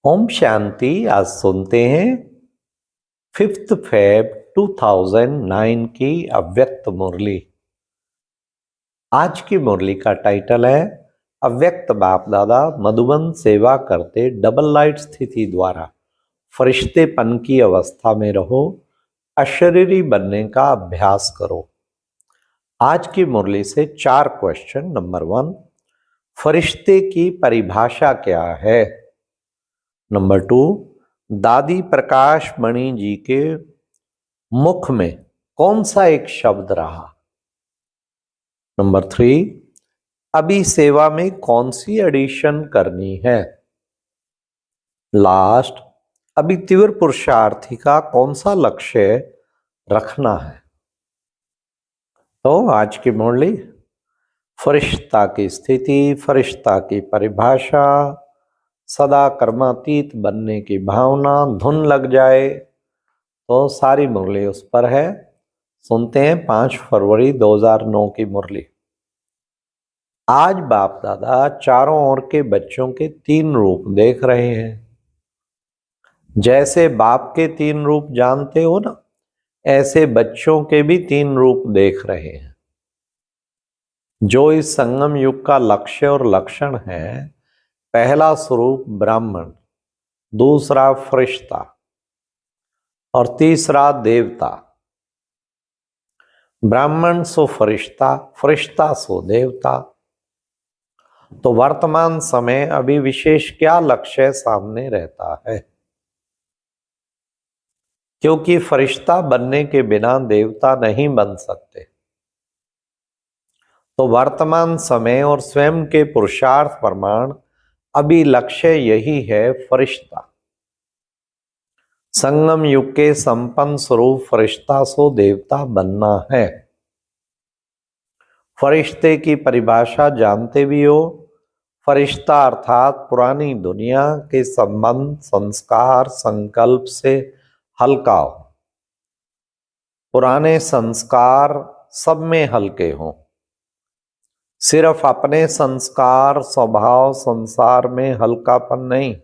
ओम शांति। आज सुनते हैं 5 फेब 2009 की अव्यक्त मुरली। आज की मुरली का टाइटल है अव्यक्त बाप दादा मधुबन सेवा करते डबल लाइट स्थिति द्वारा फरिश्तेपन की अवस्था में रहो, अशरीरी बनने का अभ्यास करो। आज की मुरली से 4 क्वेश्चन। नंबर 1, फरिश्ते की परिभाषा क्या है। नंबर 2, दादी प्रकाश मणि जी के मुख में कौन सा एक शब्द रहा। नंबर 3, अभी सेवा में कौन सी एडिशन करनी है। लास्ट, अभी तीव्र पुरुषार्थी का कौन सा लक्ष्य रखना है। तो आज की मुरली फरिश्ता की स्थिति, फरिश्ता की परिभाषा, सदा कर्मातीत बनने की भावना, धुन लग जाए तो सारी मुरली उस पर है। सुनते हैं 5 फरवरी 2009 की मुरली। आज बाप दादा चारों ओर के बच्चों के 3 रूप देख रहे हैं। जैसे बाप के 3 रूप जानते हो ना, ऐसे बच्चों के भी 3 रूप देख रहे हैं। जो इस संगम युग का लक्ष्य और लक्षण है, पहला स्वरूप ब्राह्मण, दूसरा फरिश्ता और तीसरा देवता। ब्राह्मण सो फरिश्ता, फरिश्ता सो देवता। तो वर्तमान समय अभी विशेष क्या लक्ष्य सामने रहता है, क्योंकि फरिश्ता बनने के बिना देवता नहीं बन सकते। तो वर्तमान समय और स्वयं के पुरुषार्थ प्रमाण अभी लक्ष्य यही है, फरिश्ता। संगम युग के संपन्न स्वरूप फरिश्ता सो देवता बनना है। फरिश्ते की परिभाषा जानते भी हो। फरिश्ता अर्थात पुरानी दुनिया के संबंध, संस्कार, संकल्प से हल्का हो। पुराने संस्कार सब में हल्के हों। सिर्फ अपने संस्कार, स्वभाव, संसार में हल्कापन नहीं,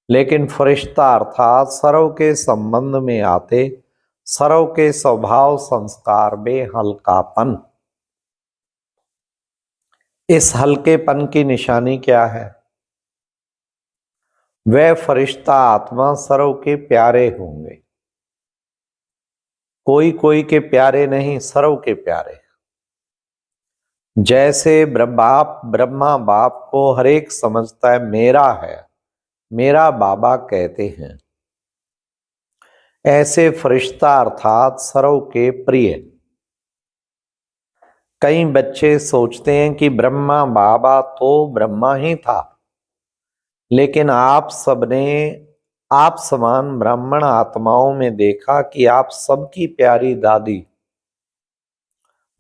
लेकिन फरिश्ता अर्थात सर्व के संबंध में आते, सर्व के स्वभाव संस्कार में हल्कापन। इस हल्केपन की निशानी क्या है? वह फरिश्ता आत्मा सर्व के प्यारे होंगे। कोई कोई के प्यारे नहीं, सर्व के प्यारे। जैसे ब्रह्मा बाप को हर एक समझता है मेरा है, मेरा बाबा कहते हैं, ऐसे फरिश्ता अर्थात सर्व के प्रिय। कई बच्चे सोचते हैं कि ब्रह्मा बाबा तो ब्रह्मा ही था, लेकिन आप सबने आप समान ब्राह्मण आत्माओं में देखा कि आप सबकी प्यारी दादी,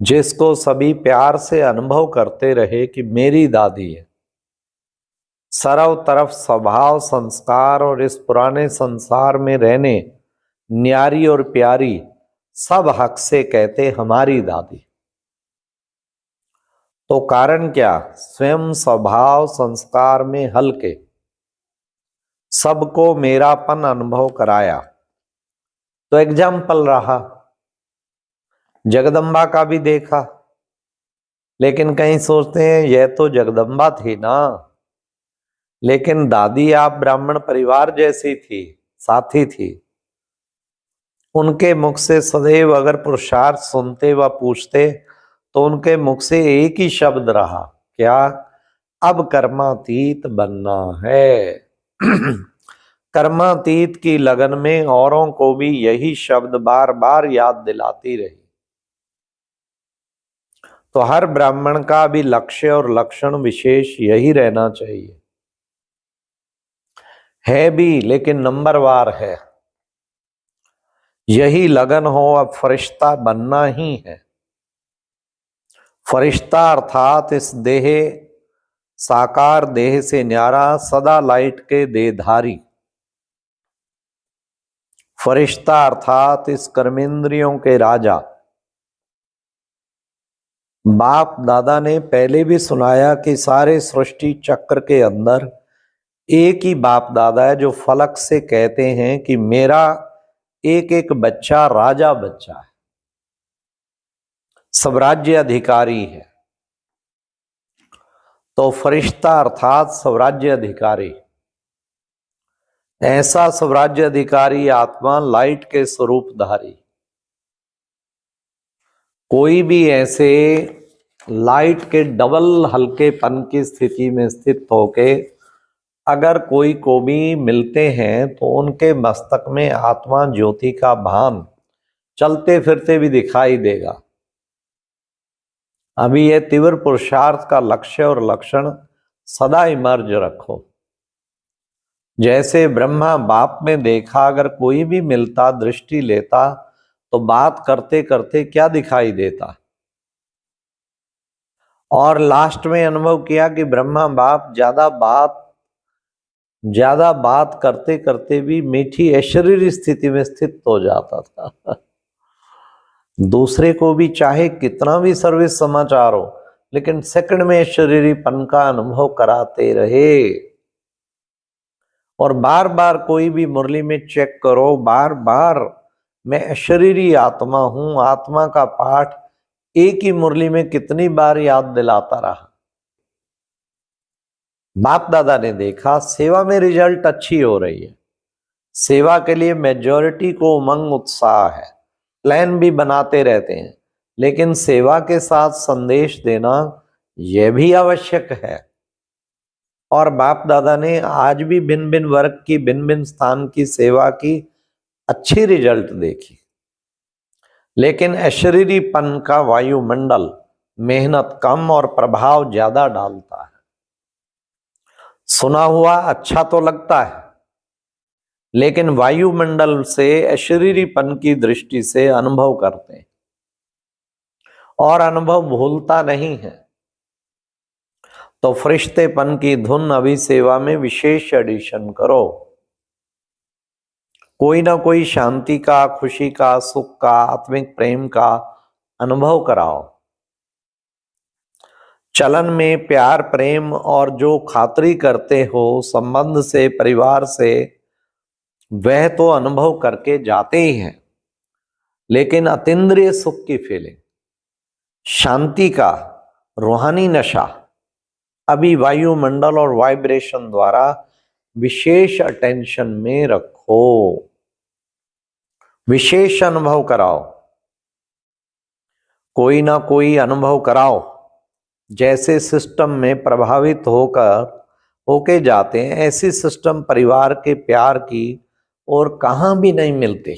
जिसको सभी प्यार से अनुभव करते रहे कि मेरी दादी है, सर्व तरफ स्वभाव, संस्कार और इस पुराने संसार में रहने न्यारी और प्यारी, सब हक से कहते हमारी दादी। तो कारण क्या? स्वयं स्वभाव संस्कार में हल्के, सबको मेरापन अनुभव कराया। तो एग्जाम्पल रहा, जगदम्बा का भी देखा, लेकिन कहीं सोचते हैं यह तो जगदम्बा थी ना, लेकिन दादी आप ब्राह्मण परिवार जैसी थी, साथी थी। उनके मुख से सदैव अगर पुरुषार्थ सुनते व पूछते तो उनके मुख से एक ही शब्द रहा, क्या? अब कर्मातीत बनना है। कर्मातीत की लगन में औरों को भी यही शब्द बार बार याद दिलाती रही। तो हर ब्राह्मण का भी लक्ष्य और लक्षण विशेष यही रहना चाहिए। है भी, लेकिन नंबरवार है। यही लगन हो, अब फरिश्ता बनना ही है। फरिश्ता अर्थात इस देह, साकार देह से न्यारा, सदा लाइट के देहधारी। फरिश्ता अर्थात इस कर्मेंद्रियों के राजा। बाप दादा ने पहले भी सुनाया कि सारे सृष्टि चक्र के अंदर एक ही बाप दादा है जो फलक से कहते हैं कि मेरा एक एक बच्चा राजा बच्चा है, स्वराज्य अधिकारी है। तो फरिश्ता अर्थात स्वराज्य अधिकारी, ऐसा स्वराज्य अधिकारी आत्मा लाइट के स्वरूपधारी, कोई भी ऐसे लाइट के डबल हल्केपन की स्थिति में स्थित होके अगर कोई को भी मिलते हैं तो उनके मस्तक में आत्मा ज्योति का भान चलते फिरते भी दिखाई देगा। अभी यह तीव्र पुरुषार्थ का लक्ष्य और लक्षण सदा इमर्ज रखो। जैसे ब्रह्मा बाप में देखा, अगर कोई भी मिलता दृष्टि लेता तो बात करते करते क्या दिखाई देता, और लास्ट में अनुभव किया कि ब्रह्मा बाप ज्यादा बात करते करते भी मीठी अशरीरी स्थिति में स्थित हो जाता था। दूसरे को भी चाहे कितना भी सर्विस समाचार हो, लेकिन सेकंड में अशरीरीपन का अनुभव कराते रहे। और बार बार कोई भी मुरली में चेक करो, बार बार मैं अशरीरी आत्मा हूं, आत्मा का पाठ एक ही मुरली में कितनी बार याद दिलाता रहा। बाप दादा ने देखा सेवा में रिजल्ट अच्छी हो रही है, सेवा के लिए मेजॉरिटी को उमंग उत्साह है, प्लान भी बनाते रहते हैं, लेकिन सेवा के साथ संदेश देना यह भी आवश्यक है। और बाप दादा ने आज भी भिन्न भिन्न वर्ग की, भिन्न भिन्न स्थान की सेवा की अच्छी रिजल्ट देखी, लेकिन अशरीरीपन का वायुमंडल मेहनत कम और प्रभाव ज्यादा डालता है। सुना हुआ अच्छा तो लगता है, लेकिन वायुमंडल से अशरीरीपन की दृष्टि से अनुभव करते हैं, और अनुभव भूलता नहीं है। तो फरिश्तेपन की धुन अभी सेवा में विशेष एडिशन करो, कोई ना कोई शांति का, खुशी का, सुख का, आत्मिक प्रेम का अनुभव कराओ। चलन में प्यार प्रेम और जो खातरी करते हो संबंध से, परिवार से, वह तो अनुभव करके जाते ही हैं, लेकिन अतीन्द्रिय सुख की फीलिंग, शांति का रूहानी नशा अभी वायुमंडल और वाइब्रेशन द्वारा विशेष अटेंशन में रखो, विशेष अनुभव कराओ। कोई ना कोई अनुभव कराओ। जैसे सिस्टम में प्रभावित होके जाते हैं, ऐसी सिस्टम परिवार के प्यार की और कहां भी नहीं मिलती।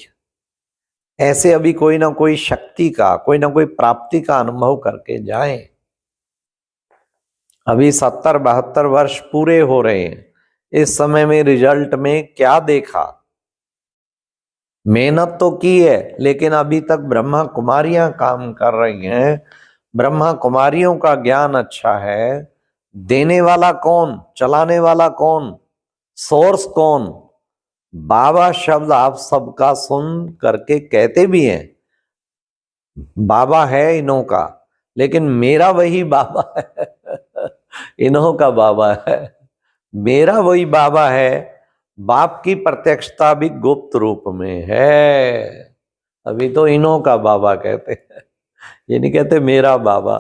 ऐसे अभी कोई ना कोई शक्ति का, कोई ना कोई प्राप्ति का अनुभव करके जाएं। अभी 70-72 वर्ष पूरे हो रहे हैं, इस समय में रिजल्ट में क्या देखा? मेहनत तो की है, लेकिन अभी तक ब्रह्मा कुमारियां काम कर रही हैं। ब्रह्मा कुमारियों का ज्ञान अच्छा है, देने वाला कौन, चलाने वाला कौन, सोर्स कौन? बाबा शब्द आप सबका सुन करके कहते भी हैं, बाबा है इन्हों का, लेकिन मेरा वही बाबा है। इन्हों का बाबा है, मेरा वही बाबा है। बाप की प्रत्यक्षता भी गुप्त रूप में है। अभी तो इन्हों का बाबा कहते हैं, ये नहीं कहते मेरा बाबा।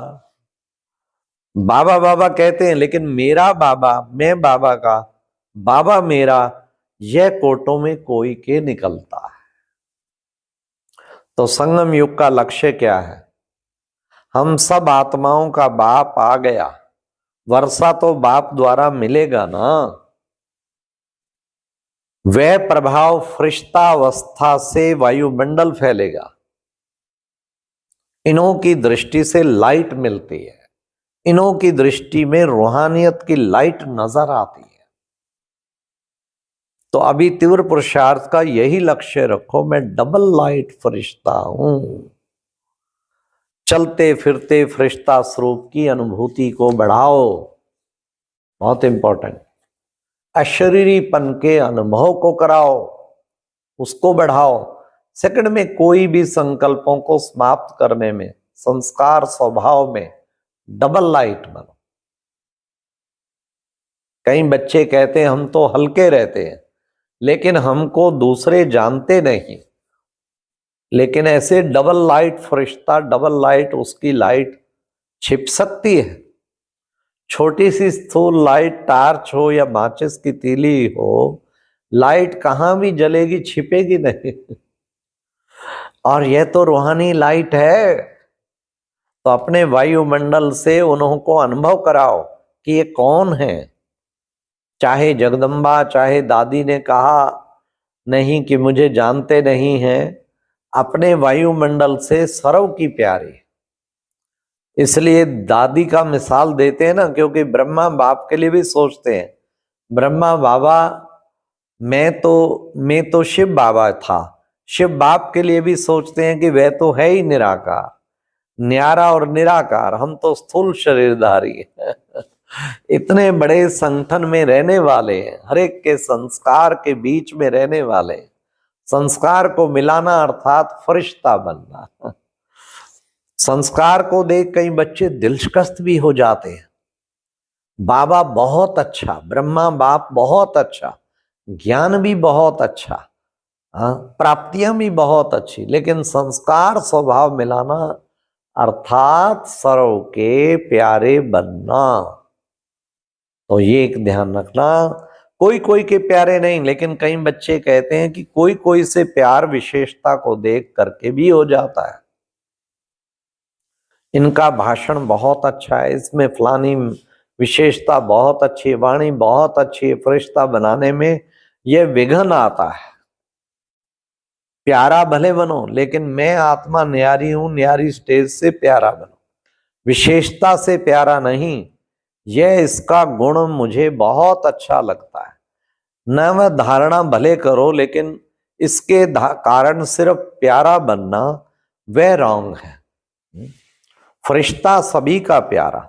बाबा बाबा कहते हैं, लेकिन मेरा बाबा, मैं बाबा का, बाबा मेरा, यह कोटों में कोई के निकलता है। तो संगम युग का लक्ष्य क्या है? हम सब आत्माओं का बाप आ गया, वर्षा तो बाप द्वारा मिलेगा ना। वह प्रभाव फरिश्तावस्था से वायुमंडल फैलेगा। इन्हों की दृष्टि से लाइट मिलती है, इन्हों की दृष्टि में रूहानियत की लाइट नजर आती है। तो अभी तीव्र पुरुषार्थ का यही लक्ष्य रखो, मैं डबल लाइट फरिश्ता हूं। चलते फिरते फरिश्ता स्वरूप की अनुभूति को बढ़ाओ, बहुत इंपॉर्टेंट। अशरीरीपन के अनुभव को कराओ, उसको बढ़ाओ। सेकंड में कोई भी संकल्पों को समाप्त करने में, संस्कार स्वभाव में डबल लाइट बनो। कई बच्चे कहते हैं हम तो हल्के रहते हैं, लेकिन हमको दूसरे जानते नहीं। लेकिन ऐसे डबल लाइट फरिश्ता, डबल लाइट, उसकी लाइट छिप सकती है। छोटी सी स्थूल लाइट, टार्च हो या माचिस की तीली हो, लाइट कहां भी जलेगी, छिपेगी नहीं। और यह तो रूहानी लाइट है। तो अपने वायुमंडल से उनको अनुभव कराओ कि ये कौन है। चाहे जगदम्बा, चाहे दादी ने कहा नहीं कि मुझे जानते नहीं हैं, अपने वायुमंडल से सर्व की प्यारी। इसलिए दादी का मिसाल देते हैं ना, क्योंकि ब्रह्मा बाप के लिए भी सोचते हैं। ब्रह्मा बाबा, मैं तो शिव बाबा था, शिव बाप के लिए भी सोचते हैं कि वह तो है ही निराकार, न्यारा और निराकार, हम तो स्थूल शरीरधारी हैं। इतने बड़े संगठन में रहने वाले हैं, हर एक के संस्कार के बीच में रहने वाले। संस्कार को मिलाना अर्थात फरिश्ता बनना। संस्कार को देख कई बच्चे दिलशकस्त भी हो जाते हैं। बाबा बहुत अच्छा, ब्रह्मा बाप बहुत अच्छा, ज्ञान भी बहुत अच्छा, प्राप्तियां भी बहुत अच्छी, लेकिन संस्कार स्वभाव मिलाना अर्थात सर्व के प्यारे बनना। तो ये एक ध्यान रखना, कोई कोई के प्यारे नहीं, लेकिन कई बच्चे कहते हैं कि कोई कोई से प्यार विशेषता को देख करके भी हो जाता है। इनका भाषण बहुत अच्छा है, इसमें फलानी विशेषता बहुत अच्छी, वाणी बहुत अच्छी है, फरिश्ता बनाने में यह विघ्न आता है। प्यारा भले बनो, लेकिन मैं आत्मा न्यारी हूं, न्यारी स्टेज से प्यारा बनो, विशेषता से प्यारा नहीं। यह इसका गुण मुझे बहुत अच्छा लगता है। न वह धारणा भले करो, लेकिन इसके कारण सिर्फ प्यारा बनना वह रॉन्ग है। फरिश्ता सभी का प्यारा,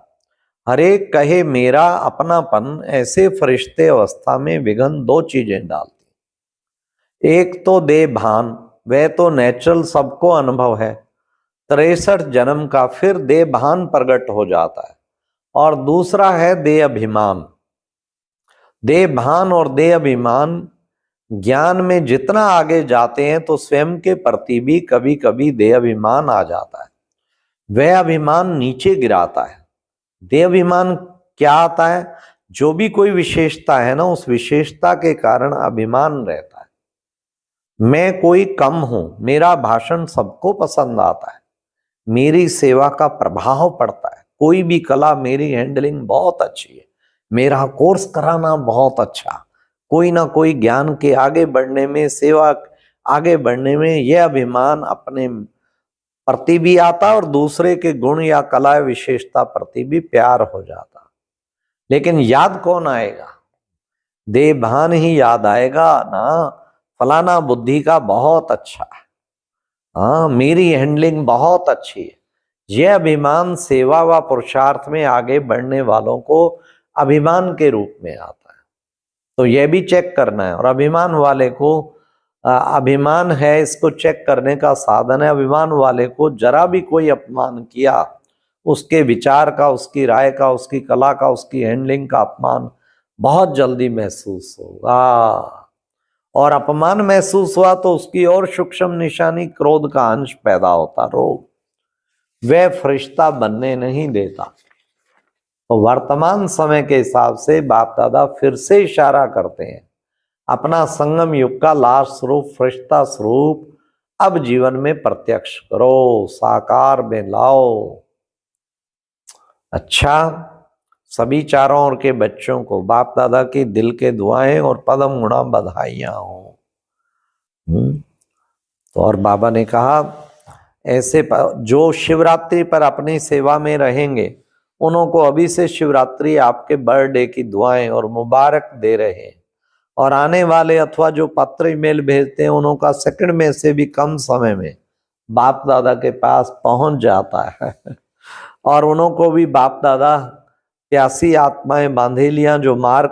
हर एक कहे मेरा अपनापन, ऐसे फरिश्ते अवस्था में विघ्न दो चीजें डालती। एक तो देह भान, वह तो नेचुरल सबको अनुभव है, 63 जन्म का फिर देह भान प्रकट हो जाता है। और दूसरा है देह अभिमान। देह भान और देह अभिमान ज्ञान में जितना आगे जाते हैं तो स्वयं के प्रति भी कभी कभी देह अभिमान आ जाता है, वह अभिमान नीचे गिराता है। देह अभिमान क्या आता है, जो भी कोई विशेषता है ना, उस विशेषता के कारण अभिमान रहता है। मैं कोई कम हूं, मेरा भाषण सबको पसंद आता है, मेरी सेवा का प्रभाव पड़ता है, कोई भी कला, मेरी हैंडलिंग बहुत अच्छी है, मेरा कोर्स कराना बहुत अच्छा, कोई ना कोई ज्ञान के आगे बढ़ने में, सेवा आगे बढ़ने में यह अभिमान अपने प्रति भी आता और दूसरे के गुण या कला विशेषता प्रति भी प्यार हो जाता। लेकिन याद कौन आएगा, देवभान ही याद आएगा ना, फलाना बुद्धि का बहुत अच्छा है, हाँ मेरी हैंडलिंग बहुत अच्छी है। यह अभिमान सेवा व पुरुषार्थ में आगे बढ़ने वालों को अभिमान के रूप में आता है। तो यह भी चेक करना है। और अभिमान वाले को अभिमान है, इसको चेक करने का साधन है। अभिमान वाले को जरा भी कोई अपमान किया, उसके विचार का, उसकी राय का, उसकी कला का, उसकी हैंडलिंग का अपमान बहुत जल्दी महसूस होगा। और अपमान महसूस हुआ तो उसकी और सूक्ष्म निशानी क्रोध का अंश पैदा होता, रोग, वह फरिश्ता बनने नहीं देता। तो वर्तमान समय के हिसाब से बाप दादा फिर से इशारा करते हैं, अपना संगम युग का लास्ट स्वरूप, फरिश्ता स्वरूप अब जीवन में प्रत्यक्ष करो, साकार में लाओ। अच्छा, सभी चारों ओर के बच्चों को बाप दादा की दिल के दुआएं और पदम गुणा बधाइयां हो। तो और बाबा ने कहा ऐसे जो शिवरात्रि पर अपनी सेवा में रहेंगे, उनको अभी से शिवरात्रि आपके बर्थडे की दुआएं और मुबारक दे रहे हैं। और आने वाले अथवा जो पत्र ईमेल भेजते हैं, उनका सेकंड में से भी कम समय में बाप दादा के पास पहुंच जाता है। और उनको भी बाप दादा प्यासी आत्माएं बांधेलियां जो मार्ग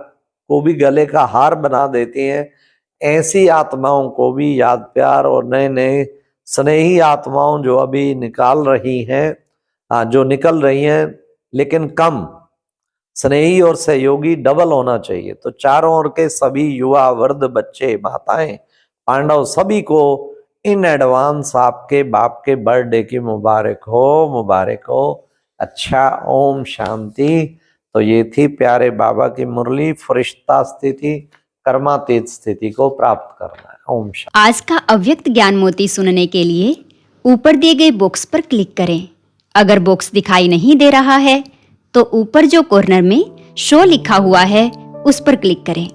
को भी गले का हार बना देती हैं, ऐसी आत्माओं को भी याद प्यार और नए नए स्नेही आत्माओं जो अभी निकाल रही हैं, जो निकल रही हैं लेकिन कम, स्नेही और सहयोगी डबल होना चाहिए। तो चारों ओर के सभी युवा, वृद्ध, बच्चे, माताएं, पांडव सभी को इन एडवांस आपके बाप के बर्थडे की मुबारक हो, मुबारक हो। अच्छा, ओम शांति। तो ये थी प्यारे बाबा की मुरली, फरिश्ता स्थिति, कर्मातीत स्थिति को प्राप्त करना है। ओम शांति। आज का अव्यक्त ज्ञान मोती सुनने के लिए ऊपर दिए गए बॉक्स पर क्लिक करें। अगर बॉक्स दिखाई नहीं दे रहा है तो ऊपर जो कॉर्नर में शो लिखा हुआ है उस पर क्लिक करें।